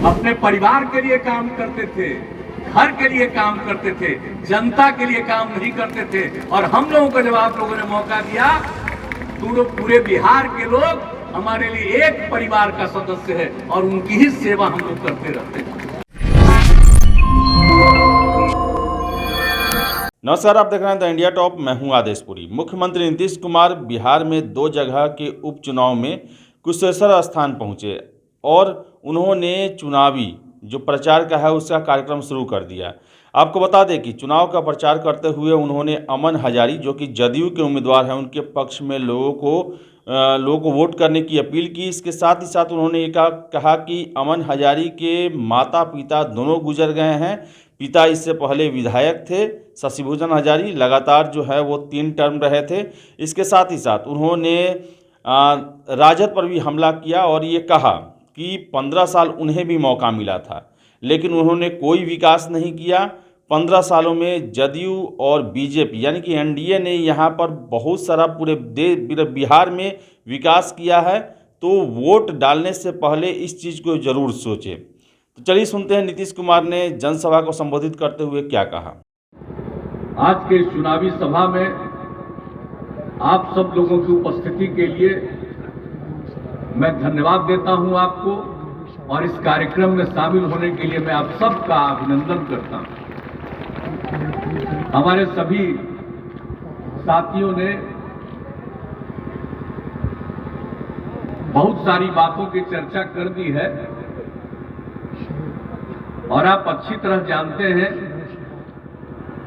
अपने परिवार के लिए काम करते थे, घर के लिए काम करते थे, जनता के लिए काम नहीं करते थे। और हम लोगों को जब आप लोगों ने मौका दिया तो पूरे बिहार के लोग हमारे लिए एक परिवार का सदस्य है और उनकी ही सेवा हम लोग करते रहते हैं। नमस्कार, आप देख रहे हैं द इंडिया टॉप। मैं हूं आदेशपुरी। मुख्यमंत्री नीतीश कुमार बिहार में 2 जगह के उपचुनाव में कुशेश्वर स्थान पहुंचे और उन्होंने चुनावी जो प्रचार का है उसका कार्यक्रम शुरू कर दिया। आपको बता दें कि चुनाव का प्रचार करते हुए उन्होंने अमन हजारी, जो कि जदयू के उम्मीदवार हैं, उनके पक्ष में लोगों को वोट करने की अपील की। इसके साथ ही साथ उन्होंने ये कहा कि अमन हजारी के माता पिता दोनों गुजर गए हैं। पिता इससे पहले विधायक थे शशिभूषण हजारी, लगातार जो है वो 3 टर्म रहे थे। इसके साथ ही साथ उन्होंने राजद पर भी हमला किया और ये कहा कि 15 साल उन्हें भी मौका मिला था, लेकिन उन्होंने कोई विकास नहीं किया। 15 सालों में जदयू और बीजेपी यानी कि एनडीए ने यहाँ पर बहुत सारा पूरे बिहार में विकास किया है, तो वोट डालने से पहले इस चीज़ को ज़रूर सोचें। तो चलिए सुनते हैं नीतीश कुमार ने जनसभा को संबोधित करते हुए क्या कहा। आज के चुनावी सभा में आप सब लोगों की उपस्थिति के लिए मैं धन्यवाद देता हूं आपको, और इस कार्यक्रम में शामिल होने के लिए मैं आप सबका अभिनंदन करता हूं। हमारे सभी साथियों ने बहुत सारी बातों की चर्चा कर दी है और आप अच्छी तरह जानते हैं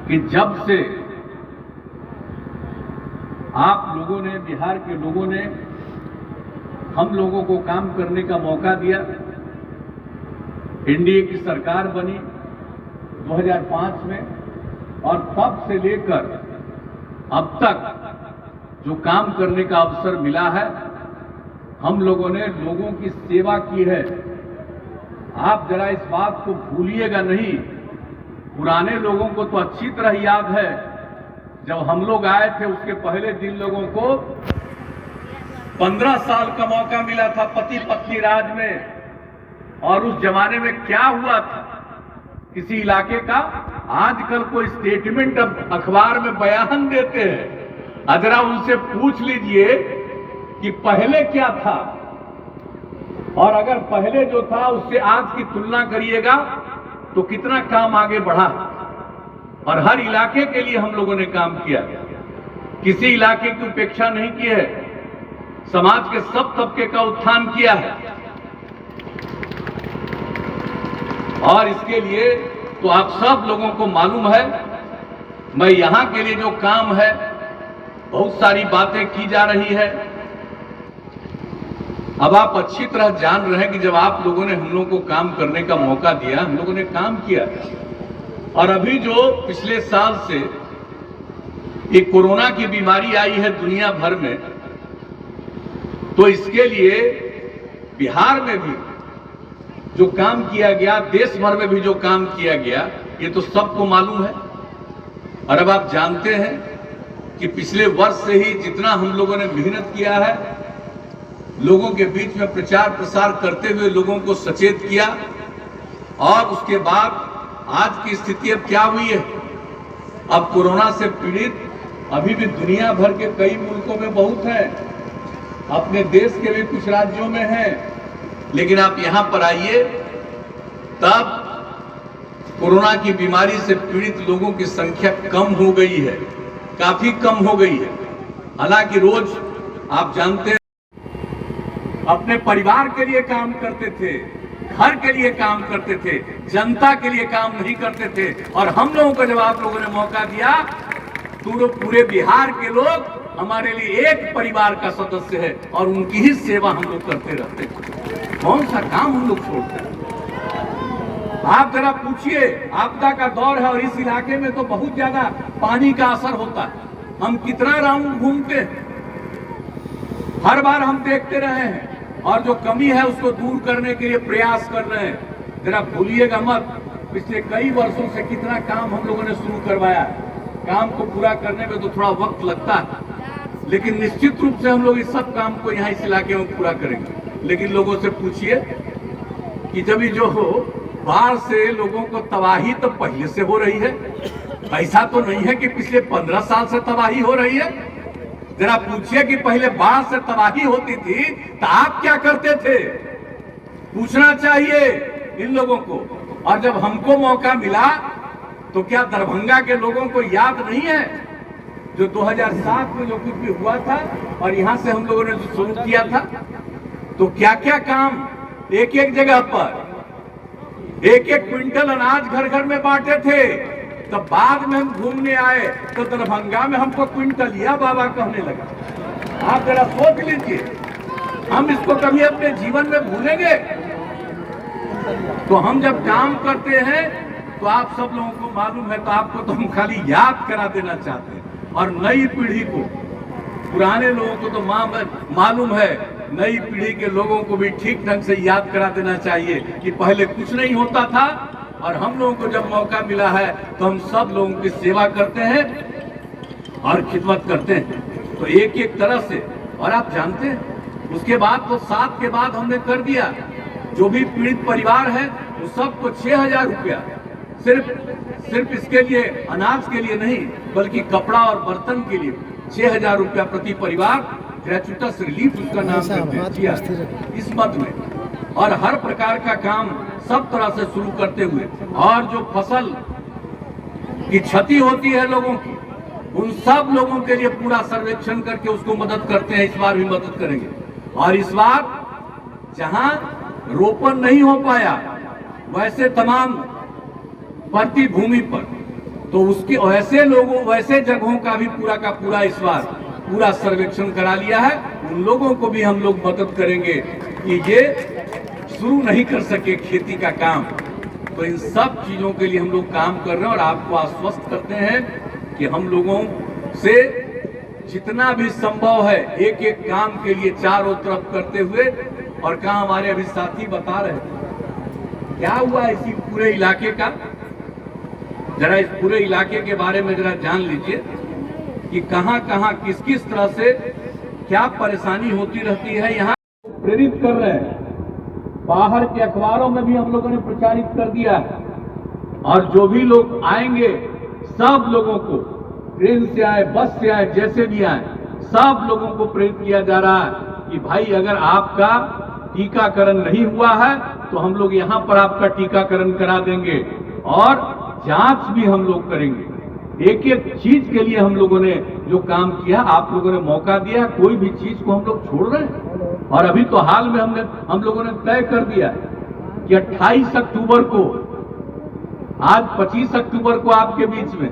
कि जब से आप लोगों ने, बिहार के लोगों ने हम लोगों को काम करने का मौका दिया, एनडीए की सरकार बनी 2005 में, और तब से लेकर अब तक जो काम करने का अवसर मिला है, हम लोगों ने लोगों की सेवा की है। आप जरा इस बात को भूलिएगा नहीं। पुराने लोगों को तो अच्छी तरह याद है, जब हम लोग आए थे उसके पहले दिन लोगों को 15 साल का मौका मिला था पति पत्नी राज में, और उस जमाने में क्या हुआ था किसी इलाके का। आजकल कोई स्टेटमेंट अब अखबार में बयान देते हैं, जरा उनसे पूछ लीजिए कि पहले क्या था, और अगर पहले जो था उससे आज की तुलना करिएगा तो कितना काम आगे बढ़ा। और हर इलाके के लिए हम लोगों ने काम किया, किसी इलाके की उपेक्षा नहीं की है, समाज के सब तबके का उत्थान किया है। और इसके लिए तो आप सब लोगों को मालूम है, मैं यहां के लिए जो काम है, बहुत सारी बातें की जा रही है। अब आप अच्छी तरह जान रहे हैं कि जब आप लोगों ने हम लोगों को काम करने का मौका दिया, हम लोगों ने काम किया। और अभी जो पिछले साल से ये कोरोना की बीमारी आई है दुनिया भर में, तो इसके लिए बिहार में भी जो काम किया गया, देश भर में भी जो काम किया गया, ये तो सबको मालूम है। और अब आप जानते हैं कि पिछले वर्ष से ही जितना हम लोगों ने मेहनत किया है, लोगों के बीच में प्रचार प्रसार करते हुए लोगों को सचेत किया, और उसके बाद आज की स्थिति अब क्या हुई है। अब कोरोना से पीड़ित अभी भी दुनिया भर के कई मुल्कों में बहुत है, अपने देश के भी कुछ राज्यों में है, लेकिन आप यहां पर आइए, तब कोरोना की बीमारी से पीड़ित लोगों की संख्या कम हो गई है, काफी कम हो गई है। हालांकि रोज आप जानते हैं अपने परिवार के लिए काम करते थे, घर के लिए काम करते थे, जनता के लिए काम नहीं करते थे। और हम लोगों को जब आप लोगों ने मौका दिया तो पूरे बिहार के लोग हमारे लिए एक परिवार का सदस्य है और उनकी ही सेवा हम लोग करते रहते हैं। कौन सा काम हम लोग छोड़ते हैं? आप जरा पूछिए, आपदा का दौर है और इस इलाके में तो बहुत ज्यादा पानी का असर होता है। हम कितना राउंड घूमते हैं, हर बार हम देखते रहे हैं, और जो कमी है उसको दूर करने के लिए प्रयास कर रहे हैं। जरा भूलिएगा मत, पिछले कई वर्षों से कितना काम हम लोगों ने शुरू करवाया। काम को पूरा करने में तो थोड़ा वक्त लगता है, लेकिन निश्चित रूप से हम लोग इस सब काम को यहाँ इस इलाके में पूरा करेंगे। लेकिन लोगों से पूछिए कि जब जो हो बाढ़ से लोगों को तबाही तो पहले से हो रही है। ऐसा तो नहीं है कि पिछले 15 साल से तबाही हो रही है। जरा पूछिए कि पहले बाढ़ से तबाही होती थी तो आप क्या करते थे, पूछना चाहिए इन लोगों को। और जब हमको मौका मिला तो क्या दरभंगा के लोगों को याद नहीं है जो 2007 में जो कुछ भी हुआ था और यहां से हम लोगों ने जो शुरू किया था, तो क्या क्या काम एक एक जगह पर एक एक क्विंटल अनाज घर घर में बांटे थे। तब बाद में हम घूमने आए तो दरभंगा में हमको क्विंटलिया बाबा कहने लगा। आप जरा सोच लीजिए, हम इसको कभी अपने जीवन में भूलेंगे? तो हम जब काम करते हैं तो आप सब लोगों को मालूम है, तो आपको तो हम खाली याद करा देना चाहते हैं। और नई पीढ़ी को, पुराने लोगों को तो मालूम है, नई पीढ़ी के लोगों को भी ठीक ढंग से याद करा देना चाहिए कि पहले कुछ नहीं होता था और हम लोगों को जब मौका मिला है तो हम सब लोगों की सेवा करते हैं और खिदमत करते हैं। तो एक एक तरह से, और आप जानते हैं उसके बाद तो 7 के बाद हमने कर दिया, जो भी पीड़ित परिवार है वो सबको 6,000 रुपया, सिर्फ इसके लिए, अनाज के लिए नहीं बल्कि कपड़ा और बर्तन के लिए 6,000 रुपया प्रति परिवार ग्रेचुटस रिलीफ उसका नाम दिया इस मद में। और हर प्रकार का काम सब तरह से शुरू करते हुए, और जो फसल की क्षति होती है लोगों की, उन सब लोगों के लिए पूरा सर्वेक्षण करके उसको मदद करते हैं। इस बार भी मदद करेंगे। और इस बार जहां रोपण नहीं हो पाया वैसे तमाम प्रति भूमि पर, तो उसके वैसे लोगों, वैसे जगहों का भी पूरा का पूरा इस बार पूरा सर्वेक्षण करा लिया है। उन लोगों को भी हम लोग मदद करेंगे कि ये शुरू नहीं कर सके खेती का काम। तो इन सब चीजों के लिए हम लोग काम कर रहे हैं और आपको आश्वस्त करते हैं कि हम लोगों से जितना भी संभव है एक एक काम के लिए चारों तरफ करते हुए। और कहाँ हमारे अभी साथी बता रहे थे क्या हुआ इसी पूरे इलाके का, जरा इस पूरे इलाके के बारे में जरा जान लीजिए कि कहां कहां किस किस तरह से क्या परेशानी होती रहती है। यहाँ प्रेरित कर रहे हैं, बाहर के अखबारों में भी हम लोगों ने प्रचारित कर दिया है। और जो भी लोग आएंगे सब लोगों को, ट्रेन से आए, बस से आए, जैसे भी आए, सब लोगों को प्रेरित किया जा रहा है कि भाई अगर आपका टीकाकरण नहीं हुआ है तो हम लोग यहाँ पर आपका टीकाकरण करा देंगे और जांच भी हम लोग करेंगे। एक एक चीज के लिए हम लोगों ने जो काम किया, आप लोगों ने मौका दिया, कोई भी चीज को हम लोग छोड़ रहे हैं। और अभी तो हाल में हम लोगों ने तय कर दिया कि 28 अक्टूबर को, आज 25 अक्टूबर को आपके बीच में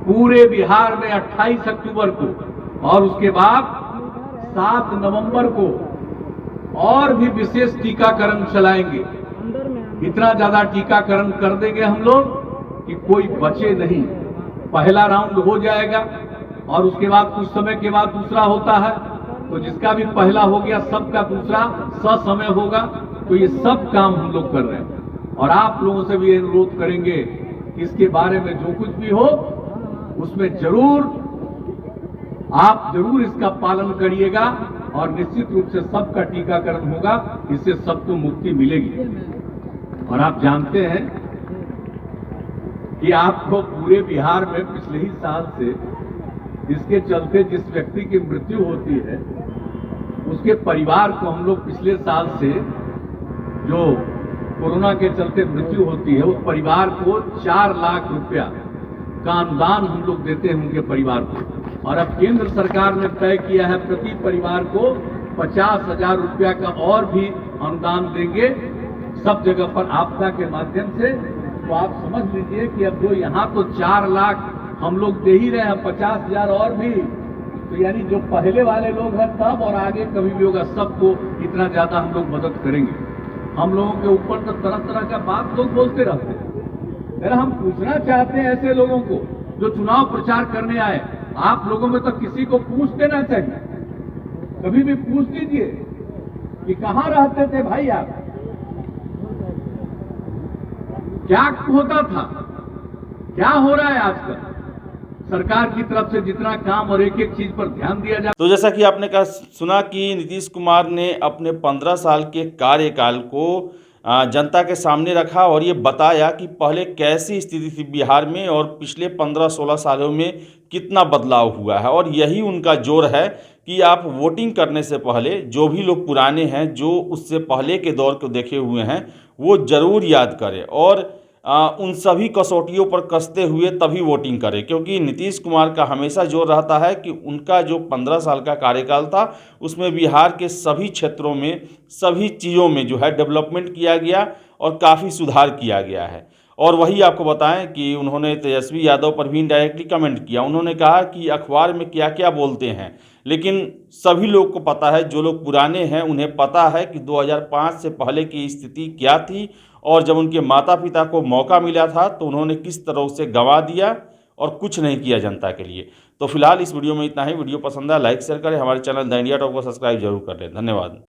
पूरे बिहार में 28 अक्टूबर को, और उसके बाद 7 नवंबर को और भी विशेष टीकाकरण चलाएंगे। इतना ज्यादा टीकाकरण कर देंगे हम लोग कि कोई बचे नहीं। पहला राउंड हो जाएगा और उसके बाद कुछ समय के बाद दूसरा होता है, तो जिसका भी पहला हो गया सबका दूसरा ससमय होगा। तो ये सब काम हम लोग कर रहे हैं और आप लोगों से भी अनुरोध करेंगे कि इसके बारे में जो कुछ भी हो उसमें आप जरूर इसका पालन करिएगा और निश्चित रूप से सबका टीकाकरण होगा, इससे सबको मुक्ति मिलेगी। और आप जानते हैं कि आपको पूरे बिहार में पिछले ही साल से इसके चलते जिस व्यक्ति की मृत्यु होती है उसके परिवार को हम लोग पिछले साल से, जो कोरोना के चलते मृत्यु होती है, उस परिवार को 4 लाख रुपया का अनुदान हम लोग देते हैं उनके परिवार को। और अब केंद्र सरकार ने तय किया है प्रति परिवार को 50,000 रुपया का और भी अनुदान देंगे सब जगह पर आपदा के माध्यम से। तो आप समझ लीजिए कि अब जो यहाँ तो 4 लाख हम लोग दे ही रहे हैं, 50,000 और भी, तो यानी जो पहले वाले लोग हैं तब और आगे कभी भी होगा, सबको इतना ज्यादा हम लोग मदद करेंगे। हम लोगों के ऊपर तो तरह तरह का बात लोग बोलते रहते हैं। अगर हम पूछना चाहते हैं ऐसे लोगों को जो चुनाव प्रचार करने आए, आप लोगों में तो किसी को पूछ देना चाहिए, कभी भी पूछ लीजिए कि कहां रहते थे भाई आप, क्या होता था, क्या हो रहा है आजकल। सरकार की तरफ से जितना काम और एक एक चीज पर ध्यान दिया जाए। तो जैसा कि आपने कहा सुना कि नीतीश कुमार ने अपने 15 साल के कार्यकाल को जनता के सामने रखा और ये बताया कि पहले कैसी स्थिति थी बिहार में और पिछले 15-16 सालों में कितना बदलाव हुआ है। और यही उनका जोर है कि आप वोटिंग करने से पहले जो भी लोग पुराने हैं, जो उससे पहले के दौर को देखे हुए हैं, वो ज़रूर याद करें और उन सभी कसौटियों पर कसते हुए तभी वोटिंग करें। क्योंकि नीतीश कुमार का हमेशा जोर रहता है कि उनका जो 15 साल का कार्यकाल था उसमें बिहार के सभी क्षेत्रों में, सभी चीज़ों में जो है डेवलपमेंट किया गया और काफ़ी सुधार किया गया है। और वही आपको बताएं कि उन्होंने तेजस्वी यादव पर भी इनडायरेक्टली कमेंट किया। उन्होंने कहा कि अखबार में क्या क्या बोलते हैं, लेकिन सभी लोग को पता है, जो लोग पुराने हैं उन्हें पता है कि 2005 से पहले की स्थिति क्या थी और जब उनके माता पिता को मौका मिला था तो उन्होंने किस तरह उसे गंवा दिया और कुछ नहीं किया जनता के लिए। तो फिलहाल इस वीडियो में इतना ही। वीडियो पसंद आया लाइक शेयर करें, हमारे चैनल द इंडिया टॉप को सब्सक्राइब जरूर कर लें। धन्यवाद।